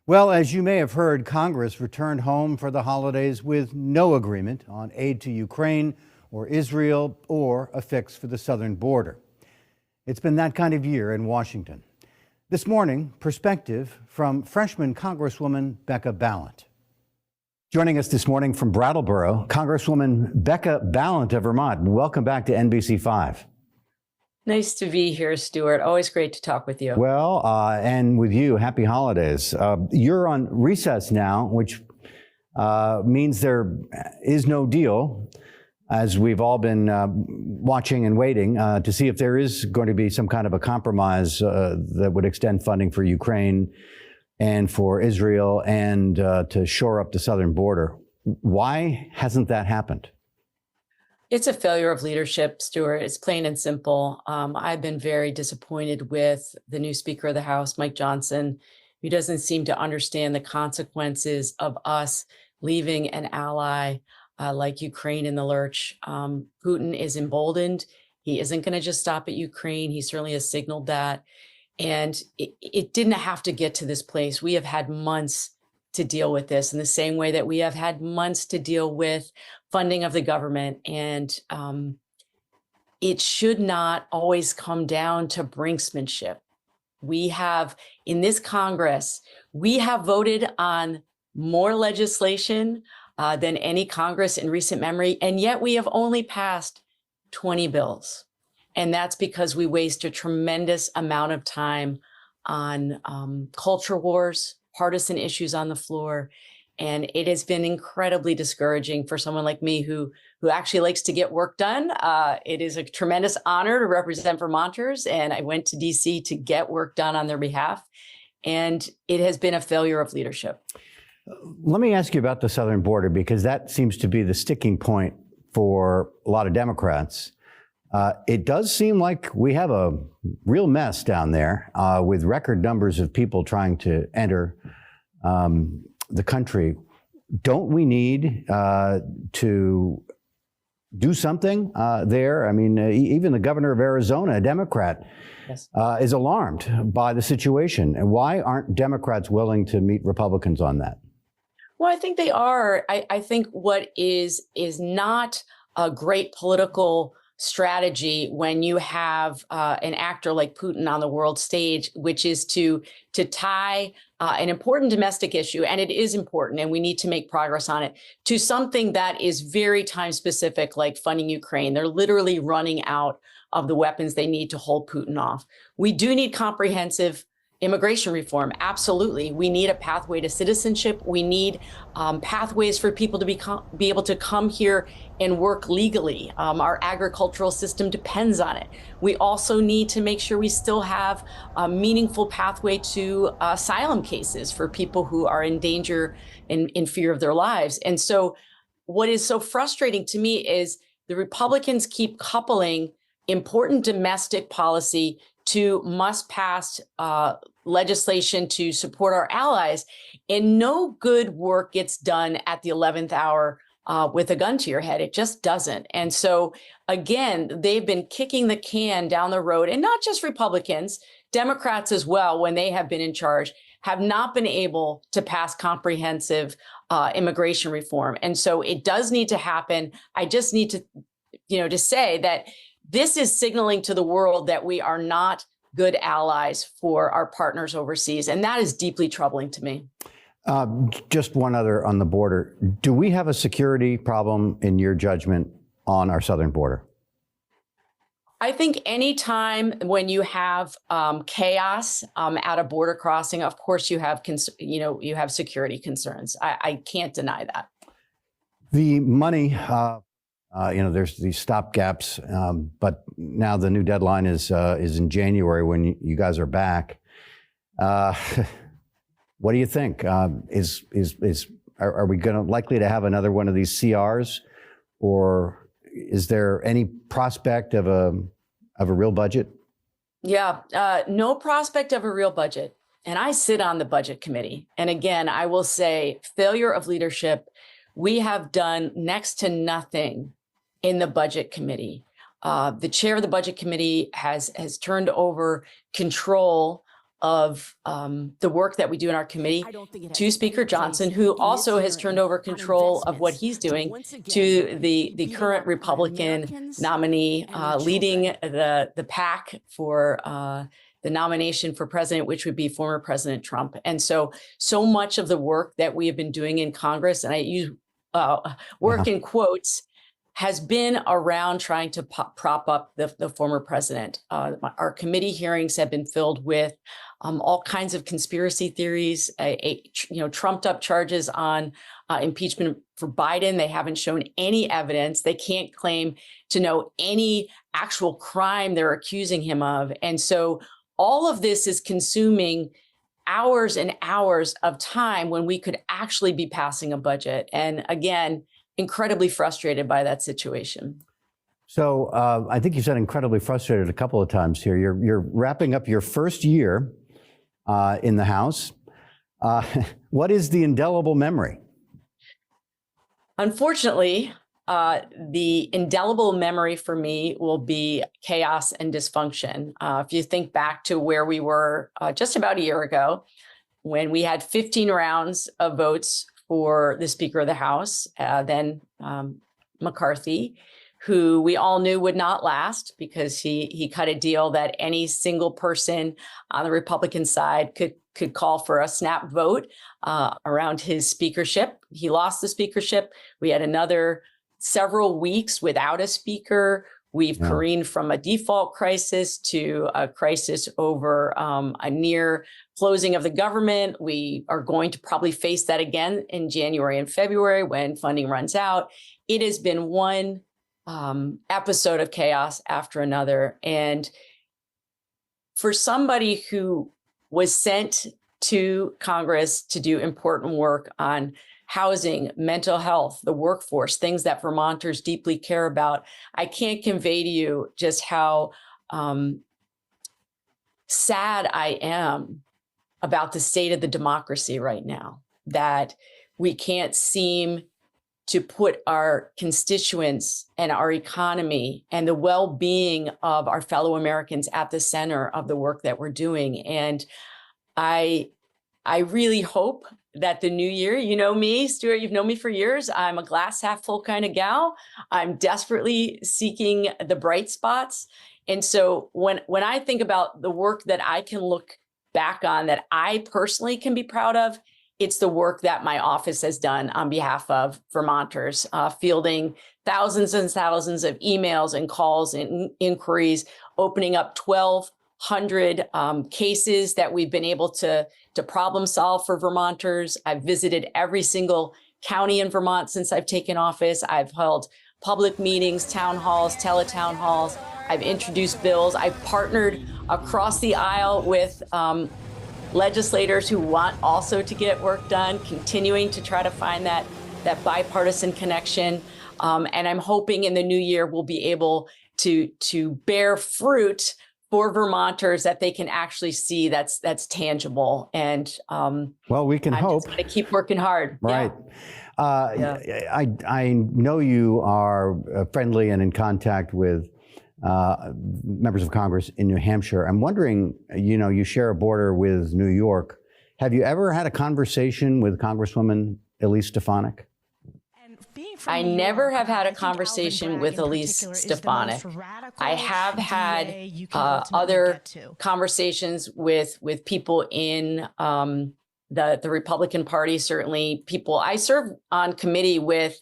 Well, as you may have heard, Congress returned home for the holidays with no agreement on aid to Ukraine or Israel or a fix for the southern border. It's been that kind of year in Washington. This morning, perspective from freshman Congresswoman Becca Balint. Joining us this morning from Brattleboro, Congresswoman Becca Balint of Vermont. Welcome back to NBC5. Nice to be here, Stuart. Always great to talk with you. Well, and with you, happy holidays. You're on recess now, which means there is no deal, as we've all been watching and waiting to see if there is going to be some kind of a compromise that would extend funding for Ukraine and for Israel and to shore up the southern border. Why hasn't that happened? It's a failure of leadership, Stuart. It's plain and simple. I've been very disappointed with the new Speaker of the House, Mike Johnson, who doesn't seem to understand the consequences of us leaving an ally like Ukraine in the lurch. Putin is emboldened. He isn't going to just stop at Ukraine. He certainly has signaled that. And it didn't have to get to this place. We have had months to deal with this in the same way that we have had months to deal with funding of the government. And it should not always come down to brinksmanship. We have, in this Congress, we have voted on more legislation than any Congress in recent memory, and yet we have only passed 20 bills. And that's because we waste a tremendous amount of time on culture wars, partisan issues on the floor. And it has been incredibly discouraging for someone like me who actually likes to get work done. It is a tremendous honor to represent Vermonters, and I went to DC to get work done on their behalf. And it has been a failure of leadership. Let me ask you about the southern border, because that seems to be the sticking point for a lot of Democrats. It does seem like we have a real mess down there with record numbers of people trying to enter the country. Don't we need to do something there? I mean, even the governor of Arizona, a Democrat, Yes. Is alarmed by the situation. And why aren't Democrats willing to meet Republicans on that? Well, I think they are. I think what is not a great political strategy when you have an actor like Putin on the world stage, which is to tie an important domestic issue, and it is important, and we need to make progress on it, to something that is very time specific, like funding Ukraine. They're literally running out of the weapons they need to hold Putin off. We do need comprehensive immigration reform. Absolutely. We need a pathway to citizenship. We need pathways for people to be able to come here and work legally. Our agricultural system depends on it. We also need to make sure we still have a meaningful pathway to asylum cases for people who are in danger and in fear of their lives. And so what is so frustrating to me is the Republicans keep coupling important domestic policy to must-pass legislation to support our allies, and no good work gets done at the 11th hour with a gun to your head. It just doesn't. And so, again, they've been kicking the can down the road, and not just Republicans, Democrats as well, when they have been in charge, have not been able to pass comprehensive immigration reform. And so it does need to happen. I just need to say that this is signaling to the world that we are not good allies for our partners overseas. And that is deeply troubling to me. Just one other on the border. Do we have a security problem, in your judgment, on our southern border? I think any time when you have chaos at a border crossing, of course you have security concerns. I can't deny that. The money, there's these stopgaps, but now the new deadline is in January when you guys are back. What do you think? Are we likely to have another one of these CRs, or is there any prospect of a real budget? Yeah, no prospect of a real budget. And I sit on the budget committee. And again, I will say failure of leadership. We have done next to nothing in the budget committee. The chair of the budget committee has turned over control of the work that we do in our committee to Speaker Johnson, who also has turned over control of what he's doing to the current Republican nominee, leading the pack for the nomination for president, which would be former President Trump. And so much of the work that we have been doing in Congress, and I use work in quotes, has been around trying to prop up the former president. Our committee hearings have been filled with all kinds of conspiracy theories, trumped up charges on impeachment for Biden. They haven't shown any evidence. They can't claim to know any actual crime they're accusing him of. And so all of this is consuming hours and hours of time when we could actually be passing a budget. And again, incredibly frustrated by that situation. So I think you said incredibly frustrated a couple of times here. You're wrapping up your first year in the House. What is the indelible memory? Unfortunately, the indelible memory for me will be chaos and dysfunction. If you think back to where we were just about a year ago, when we had 15 rounds of votes for the Speaker of the House, then McCarthy, who we all knew would not last because he cut a deal that any single person on the Republican side could call for a snap vote around his speakership. He lost the speakership. We had another several weeks without a speaker. We've careened from a default crisis to a crisis over a near closing of the government. We are going to probably face that again in January and February when funding runs out. It has been one episode of chaos after another. And for somebody who was sent to Congress to do important work on housing, mental health, the workforce, things that Vermonters deeply care about, I can't convey to you just how sad I am about the state of the democracy right now, that we can't seem to put our constituents and our economy and the well-being of our fellow Americans at the center of the work that we're doing. And I really hope that the new year, you know me, Stuart, you've known me for years. I'm a glass half full kind of gal. I'm desperately seeking the bright spots. And so when I think about the work that I can look back on that I personally can be proud of, it's the work that my office has done on behalf of Vermonters, fielding thousands and thousands of emails and calls and inquiries, opening up 1,200 cases that we've been able to problem solve for Vermonters. I've visited every single county in Vermont since I've taken office. I've held public meetings, town halls, teletown halls. I've introduced bills. I've partnered across the aisle with legislators who want also to get work done, continuing to try to find that bipartisan connection. And I'm hoping in the new year we'll be able to bear fruit for Vermonters that they can actually see that's tangible. And well, we can hope. Just gotta keep working hard. Right. Yeah. I know you are friendly and in contact with members of Congress in New Hampshire. I'm wondering, you share a border with New York. Have you ever had a conversation with Congresswoman Elise Stefanik? I never have had a conversation with Elise Stefanik. I have had other conversations with people in the Republican Party, certainly people. I serve on committee with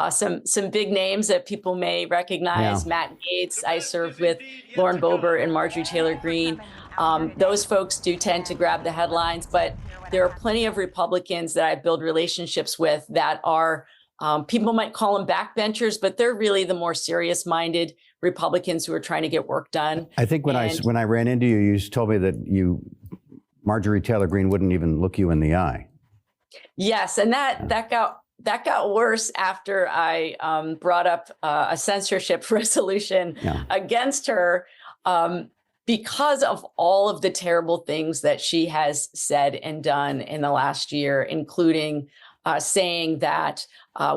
some big names that people may recognize. Yeah. Matt Gaetz. I served with Lauren Boebert and Marjorie Taylor Greene. Those folks do tend to grab the headlines, but there are plenty of Republicans that I build relationships with that are people might call them backbenchers, but they're really the more serious-minded Republicans who are trying to get work done. I think when I ran into you, you told me that Marjorie Taylor Greene wouldn't even look you in the eye. Yes, and that got worse after I brought up a censorship resolution against her because of all of the terrible things that she has said and done in the last year, including saying that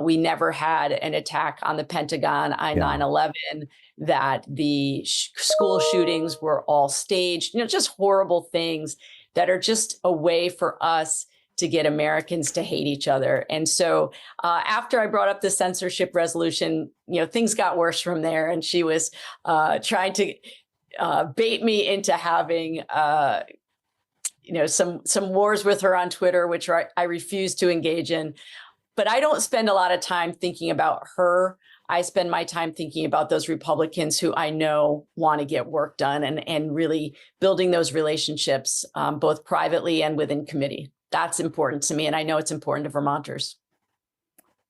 we never had an attack on the Pentagon on 9/11, that the school shootings were all staged, just horrible things that are just a way for us to get Americans to hate each other. And so after I brought up the censorship resolution, things got worse from there. And she was trying to bait me into having some wars with her on Twitter, which I refuse to engage in. But I don't spend a lot of time thinking about her. I spend my time thinking about those Republicans who I know want to get work done and really building those relationships, both privately and within committee. That's important to me. And I know it's important to Vermonters.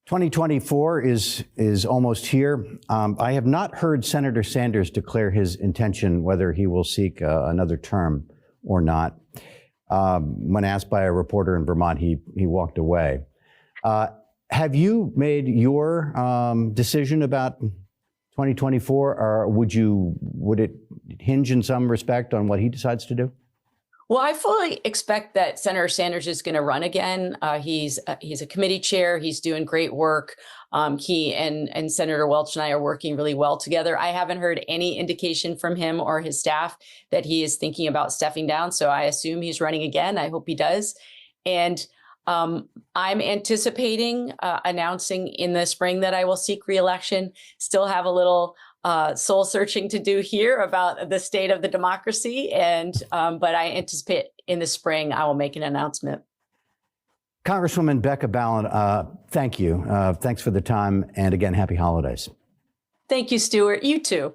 2024 is almost here. I have not heard Senator Sanders declare his intention whether he will seek another term or not. When asked by a reporter in Vermont, he walked away. Have you made your decision about 2024, or would it hinge in some respect on what he decides to do? Well, I fully expect that Senator Sanders is going to run again. He's a committee chair. He's doing great work. He and Senator Welch and I are working really well together. I haven't heard any indication from him or his staff that he is thinking about stepping down. So I assume he's running again. I hope he does. And I'm anticipating announcing in the spring that I will seek re-election. Still have a little soul searching to do here about the state of the democracy. But I anticipate in the spring, I will make an announcement. Congresswoman Becca Balint, thank you. Thanks for the time. And again, happy holidays. Thank you, Stuart. You too.